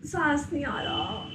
सांस नहीं आ रहा.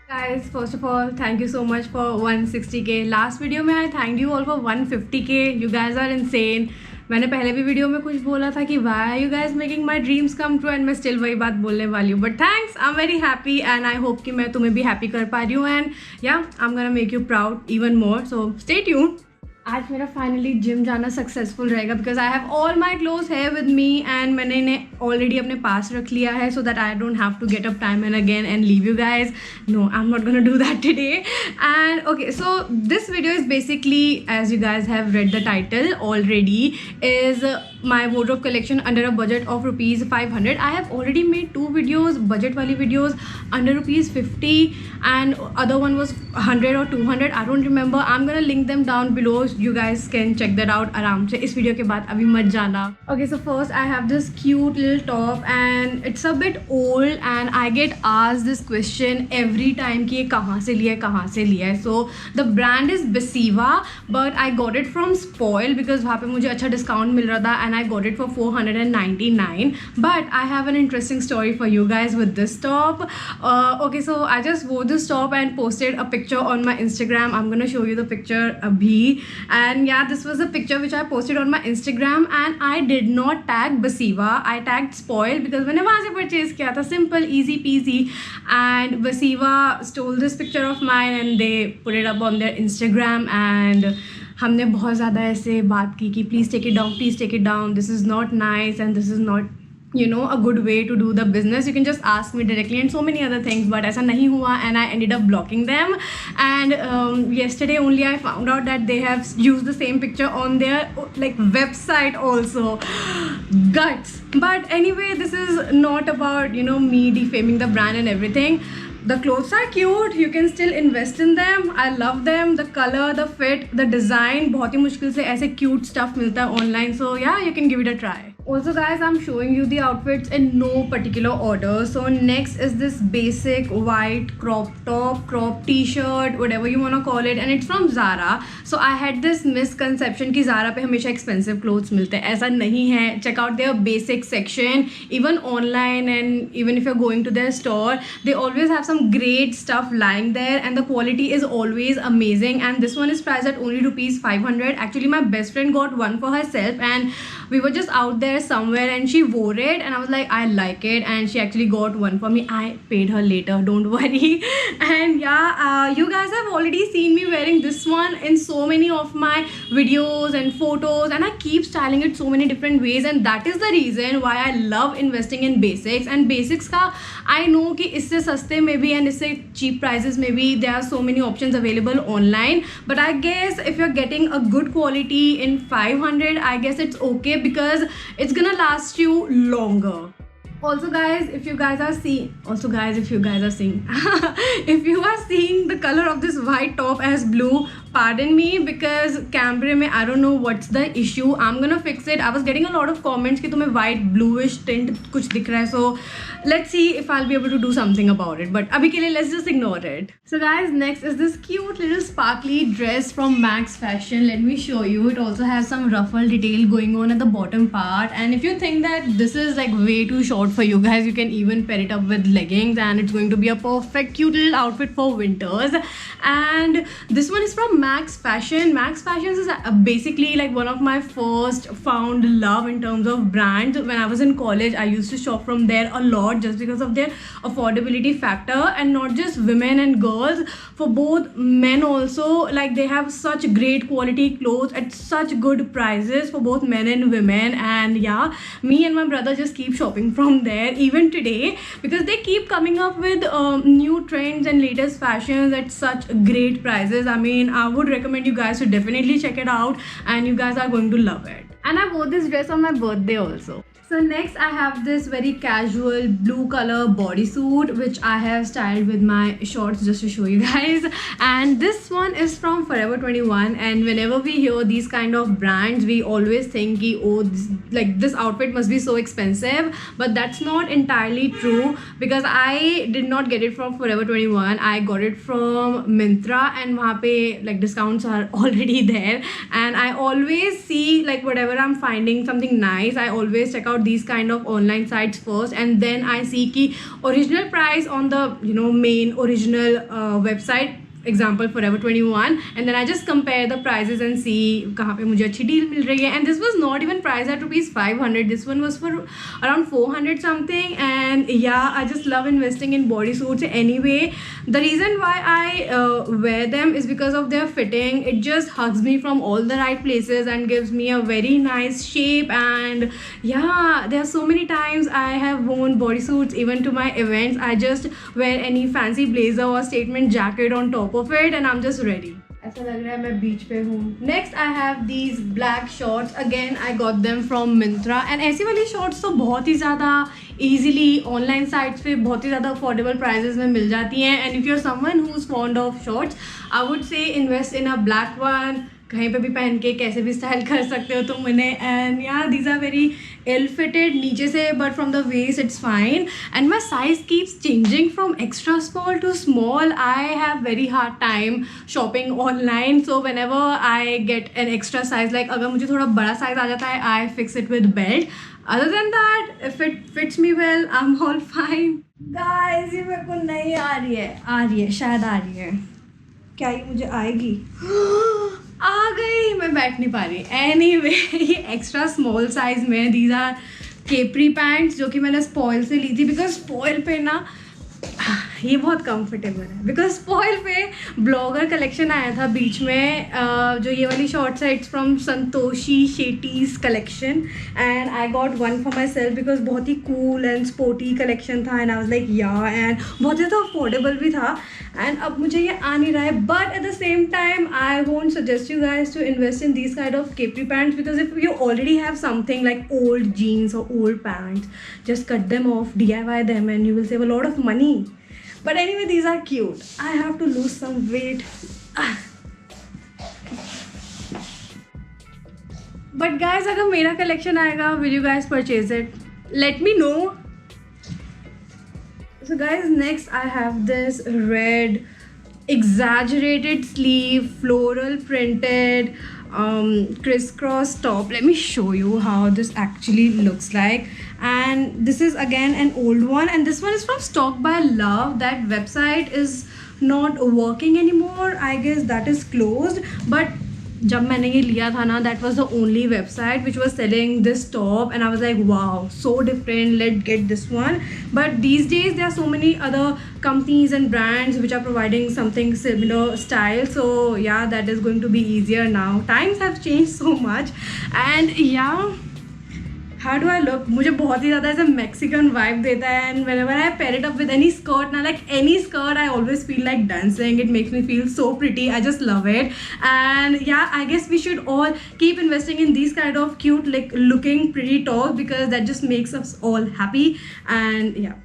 Guys, first of all, thank you so much for 160k. Last video में I thanked you all for 150k. You guys are insane. मैंने पहले भी video में कुछ बोला था कि why are you guys making my dreams come true, and मैं still वही बात बोलने वाली हूँ. But thanks, I'm very happy and I hope कि मैं तुम्हें भी happy कर पा रही हूँ, and yeah, I'm gonna make you proud even more. So stay tuned. आज मेरा फाइनली जिम जाना सक्सेसफुल रहेगा because I have all my clothes है विद मी एंड मैंने इन्हें ऑलरेडी अपने पास रख लिया है so that I don't have to get up time and again and leave you guys. No, I am not gonna do that today. And okay, so this video is basically, as you guys have read the title already, is my wardrobe collection under a budget of rupees 500. I have already made 2 videos, budget wali videos, under rupees 50, and other one was 100 or 200, I don't remember. I'm gonna link them down below. You guys can check that out आराम से. इस video के बाद अभी मत जाना. Okay, so first I have this cute little top and it's a bit old and I get asked this question every time कि ये कहाँ से लिया है, कहाँ से लिया है. So the brand is Besiva, but I got it from Spoil because वहाँ पे मुझे अच्छा डिस्काउंट मिल रहा था and I got it for 499. But I have an interesting story for you guys with this top. Okay, so I just wore this top and posted a picture on my Instagram. I'm gonna show you the picture abhi. And yeah, this was a picture which I posted on my Instagram and I did not tag Besiva. I tagged Spoil because मैंने वहाँ से purchase किया था. Simple, easy peasy. And Besiva stole this picture of mine and they put it up on their Instagram and हमने बहुत ज़्यादा ऐसे बात की कि please take it down, this is not nice and this is not, you know, a good way to do the business. You can just ask me directly and so many other things, but ऐसा नहीं हुआ and I ended up blocking them. And yesterday only I found out that they have used the same picture on their like website also. Guts. But anyway, this is not about, you know, me defaming the brand and everything. The clothes are cute, you can still invest in them. I love them, the color, the fit, the design. बहुत ही मुश्किल से ऐसे cute stuff मिलता है online, so yeah, you can give it a try. Also guys, I'm showing you the outfits in no particular order. So next is this basic white crop top, crop t-shirt, whatever you want to call it, and it's from Zara. So I had this misconception कि Zara पे हमेशा expensive clothes मिलते हैं. ऐसा नहीं है. Check out their basic section. Even online and even if you're going to their store, they always have some great stuff lying there and the quality is always amazing. And this one is priced at only rupees 500. Actually my best friend got one for herself and we were just out there somewhere and she wore it and I was like, I like it, and she actually got one for me. I paid her later, don't worry. And yeah, you guys have already seen me wearing this one in so many of my videos and photos and I keep styling it so many different ways, and that is the reason why I love investing in basics. And basics का I know कि इससे सस्ते में भी and इससे cheap prices में भी there are so many options available online, but I guess if you're getting a good quality in 500, I guess it's okay because it's gonna last you longer. Also guys, if you guys are seeing if you are seeing the color of this white top as blue, pardon me because camera में I don't know what's the issue. I'm gonna fix it. I was getting a lot of comments कि तुम्हें white bluish tint कुछ दिख रहा है, so let's see if I'll be able to do something about it, but अभी के लिए let's just ignore it. So guys, next is this cute little sparkly dress from Max Fashion. Let me show you. It also has some ruffle detail going on at the bottom part, and if you think that this is like way too short for you guys, you can even pair it up with leggings and it's going to be a perfect cute little outfit for winters. And this one is from Max Fashion. Max Fashion is basically like one of my first found love in terms of brands. When I was in college, I used to shop from there a lot just because of their affordability factor, and not just women and girls, for both men also. Like they have such great quality clothes at such good prices for both men and women. And yeah, me and my brother just keep shopping from there even today because they keep coming up with new trends and latest fashions at such great prices. I mean, I would recommend you guys to definitely check it out and you guys are going to love it. And I wore this dress on my birthday also. So next I have this very casual blue color bodysuit which I have styled with my shorts just to show you guys. And this one is from Forever 21, and whenever we hear these kind of brands we always think ki, oh this outfit must be so expensive, but that's not entirely true because I did not get it from Forever 21. I got it from Myntra, and wahan pe like discounts are already there, and I always see like whatever I'm finding something nice, I always check out these kind of online sites first, and then I see ki original price on the main original website, example Forever 21, and then I just compare the prices and see kahan pe mujhe achhi deal mil rahi hai. And this was not even priced at rupees 500, this one was for around 400 something. And yeah, I just love investing in bodysuits anyway. The reason why I wear them is because of their fitting. It just hugs me from all the right places and gives me a very nice shape. And yeah, there are so many times I have worn bodysuits even to my events. I just wear any fancy blazer or statement jacket on top of it and I'm just ready. ऐसा लग रहा है मैं बीच पे हूँ. Next I have these black shorts. Again I got them from Myntra, and ऐसी वाली shorts तो बहुत ही ज़्यादा easily online sites पे बहुत ही ज़्यादा affordable prices में मिल जाती हैं. And if you're someone who's fond of shorts, I would say invest in a black one. कहीं पे भी पहन के कैसे भी स्टाइल कर सकते हो तुम इन्हें. And yeah these are very ill fitted नीचे से, but from the waist it's fine. And my size keeps changing from extra small to small. I have very hard time shopping online, so whenever I get an extra size, like अगर मुझे थोड़ा बड़ा size आ जाता है I fix it with belt. Other than that if it fits me well I am all fine. Guys ये मेरे को नहीं आ रही है शायद आ रही है. क्या ये मुझे आएगी? आ गई. मैं बैठ नहीं पा रही. एनीवे ये एक्स्ट्रा स्मॉल साइज में दीज आर केपरी पैंट्स जो कि मैंने स्पॉइल से ली थी, बिकॉज स्पॉइल पे ना ये बहुत कंफर्टेबल है. बिकॉज स्पॉइल पे ब्लॉगर कलेक्शन आया था बीच में, जो ये वाली शॉर्ट्स है it's from Santoshi Shetty's collection, and I got one for my self because बहुत ही कूल एंड स्पोर्टी कलेक्शन था. एंड आई वाज लाइक या, एंड बहुत ज़्यादा अफोर्डेबल भी था. एंड अब मुझे ये आ नहीं रहा है, but at the same time I won't suggest you guys to invest in this kind of capri pants, because if you already have something like old jeans और old pants, just cut them off, DIY them, and you will save a lot of money. But anyway, these are cute. I have to lose some weight. But guys, अगर मेरा collection आएगा, will you guys purchase it? Let me know. So guys, next I have this red exaggerated sleeve floral printed crisscross top. Let me show you how this actually looks like. And this is again an old one, and this one is from Stock by Love. That website is not working anymore. I guess that is closed, but जब मैंने ये लिया था ना, that was the only website which was selling this top, and I was like wow, so different, let's get this one. But these days there are so many other companies and brands which are providing something similar style, so yeah, that is going to be easier now. Times have changed so much. And yeah, how do I look? मुझे बहुत ही ज़्यादा ऐसा Mexican vibe देता है, and whenever I pair it up with any skirt ना, like any skirt, I always feel like dancing. It makes me feel so pretty. I just love it. And yeah, I guess we should all keep investing in these kind of cute, like looking pretty tops, because that just makes us all happy. And yeah,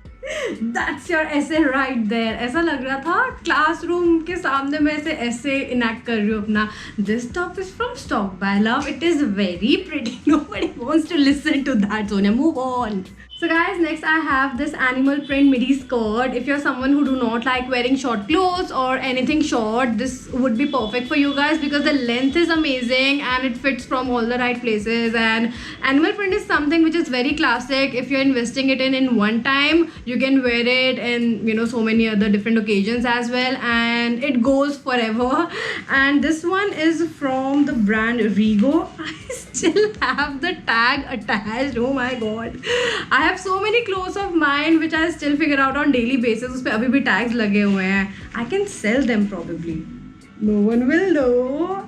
That's your essay right there. ऐसा लग रहा था classroom के सामने मैं ऐसे essay enact कर रही हूँ अपना. This top is from Stock by Love. It is very pretty. Nobody wants to listen to that, Sonia. Move on. So guys, next I have this animal print midi skirt. If you're someone who do not like wearing short clothes or anything short, this would be perfect for you guys because the length is amazing and it fits from all the right places. And animal print is something which is very classic. If you're investing it in one time, you can wear it in so many other different occasions as well, and it goes forever. And this one is from the brand Rigo. I still have the tag attached. Oh my god, I have so many clothes of mine which I still figure out on daily basis. उस पे अभी भी tags लगे हुए हैं. I can sell them probably. No one will know.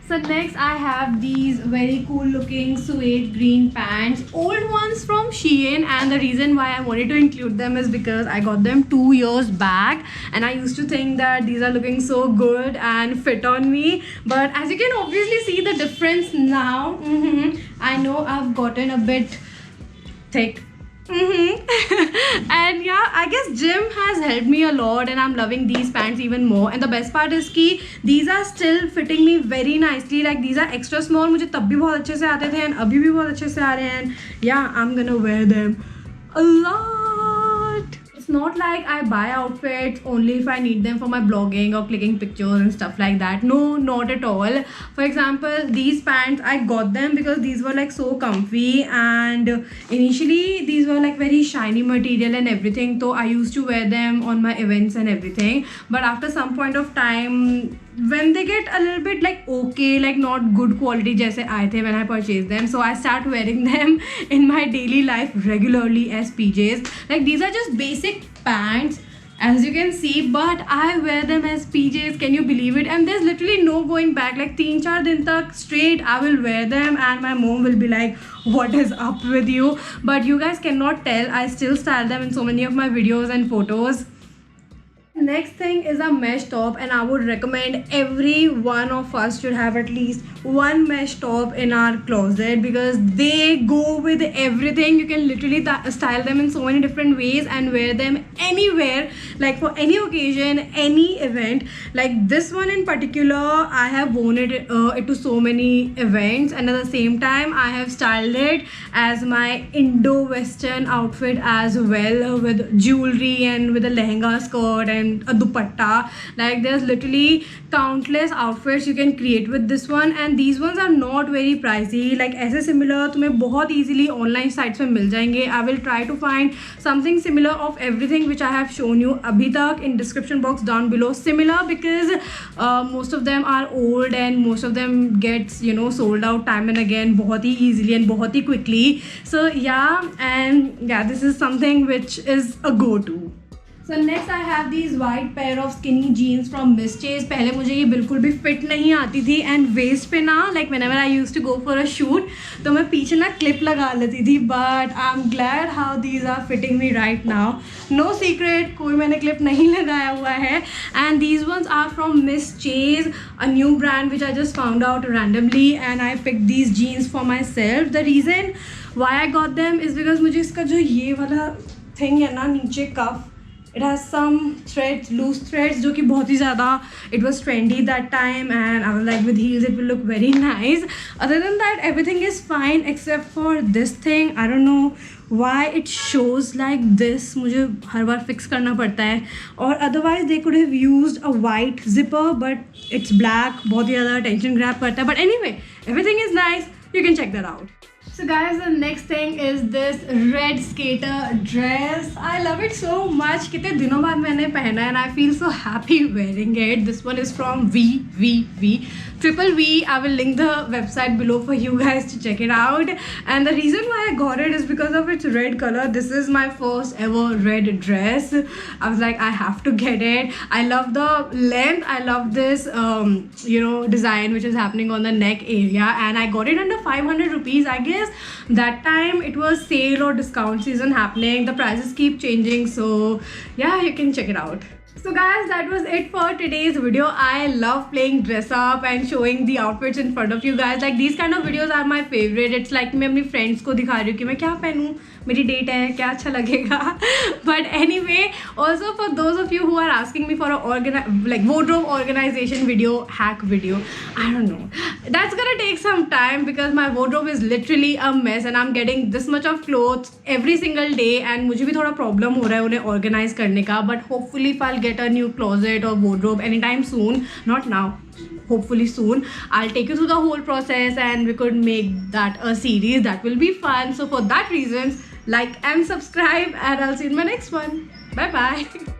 So next I have these very cool looking suede green pants, old ones from Shein, and the reason why I wanted to include them is because I got them 2 years back and I used to think that these are looking so good and fit on me, but as you can obviously see the difference now. I know I've gotten a bit thick. And yeah, I guess gym has helped me a lot and I'm loving these pants even more. And the best part is कि these are still fitting me very nicely. Like these are extra small. मुझे तब भी बहुत अच्छे से आते थे and अभी भी बहुत अच्छे से आ रहे हैं. And yeah, I'm gonna wear them a lot. It's not like I buy outfits only if I need them for my blogging or clicking pictures and stuff like that. No, not at all. For example, these pants, I got them because these were like so comfy, and initially these were like very shiny material and everything, so I used to wear them on my events and everything. But after some point of time, when they get a little bit like okay, like not good quality जैसे आए थे when I purchased them, so I start wearing them in my daily life regularly as PJs. Like these are just basic pants as you can see, but I wear them as PJs. Can you believe it? And there's literally no going back. Like 3-4 दिन तक straight I will wear them and my mom will be like, what is up with you? But you guys cannot tell, I still style them in so many of my videos and photos. Next thing is a mesh top, and I would recommend every one of us should have at least one mesh top in our closet because they go with everything. You can literally style them in so many different ways and wear them anywhere, like for any occasion, any event. Like this one in particular, I have worn it to so many events, and at the same time I have styled it as my Indo-Western outfit as well, with jewelry and with a lehenga skirt and a dupatta. Like there's literally countless outfits you can create with this one, and these ones are not very pricey. Like ऐसे similar तुम्हें बहुत easily online sites में मिल जाएंगे. I will try to find something similar of everything which I have shown you अभी तक in description box down below. Similar because most of them are old and most of them gets sold out time and again बहुत ही easily and बहुत ही quickly. So yeah, and yeah, this is something which is a go-to. So next I have these white pair of skinny jeans from Miss Chase. पहले मुझे ये बिल्कुल भी fit नहीं आती थी, and waist पे ना, like whenever I used to go for a shoot, तो मैं पीछे ना clip लगा लेती थी. But I'm glad how these are fitting me right now. No secret, कोई मैंने clip नहीं लगाया हुआ है. And these ones are from Miss Chase, a new brand which I just found out randomly, and I picked these jeans for myself. The reason why I got them is because मुझे इसका जो ये वाला thing है ना नीचे cuff, it has some threads, loose threads, जो कि बहुत ही ज़्यादा it was trendy that time, and I was like with heels it will look very nice. Other than that everything is fine except for this thing. I don't know why it shows like this. मुझे हर बार fix करना पड़ता है. और otherwise they could have used a white zipper, but it's black, बहुत ही ज़्यादा attention grab करता है. But anyway, everything is nice. You can check that out. So guys, the next thing is this red skater dress. I love it so much. कितने दिनों बाद मैंने पहना है and I feel so happy wearing it. This one is from Triple V. I will link the website below for you guys to check it out. And the reason why I got it is because of its red color. This is my first ever red dress. I was like, I have to get it. I love the length. I love this design which is happening on the neck area, and I got it under 500 rupees. I guess that time it was sale or discount season happening. The prices keep changing, so yeah, you can check it out. So guys, that was it for today's video. I love playing dress up and showing the outfits in front of you guys. Like these kind of videos are my favorite. It's like मैं अपनी friends को दिखा रही हूँ कि मैं क्या पहनूँ, मेरी date है, क्या अच्छा लगेगा. But anyway, also for those of you who are asking me for a wardrobe organization video, hack video, I don't know. That's gonna take some time because my wardrobe is literally a mess and I'm getting this much of clothes every single day, and मुझे भी थोड़ा problem हो रहा है उन्हें organize करने का. But hopefully if I'll get a new closet or wardrobe anytime soon, not now, hopefully soon, I'll take you through the whole process and we could make that a series. That will be fun. So for that reasons, like and subscribe, and I'll see you in my next one. Bye bye.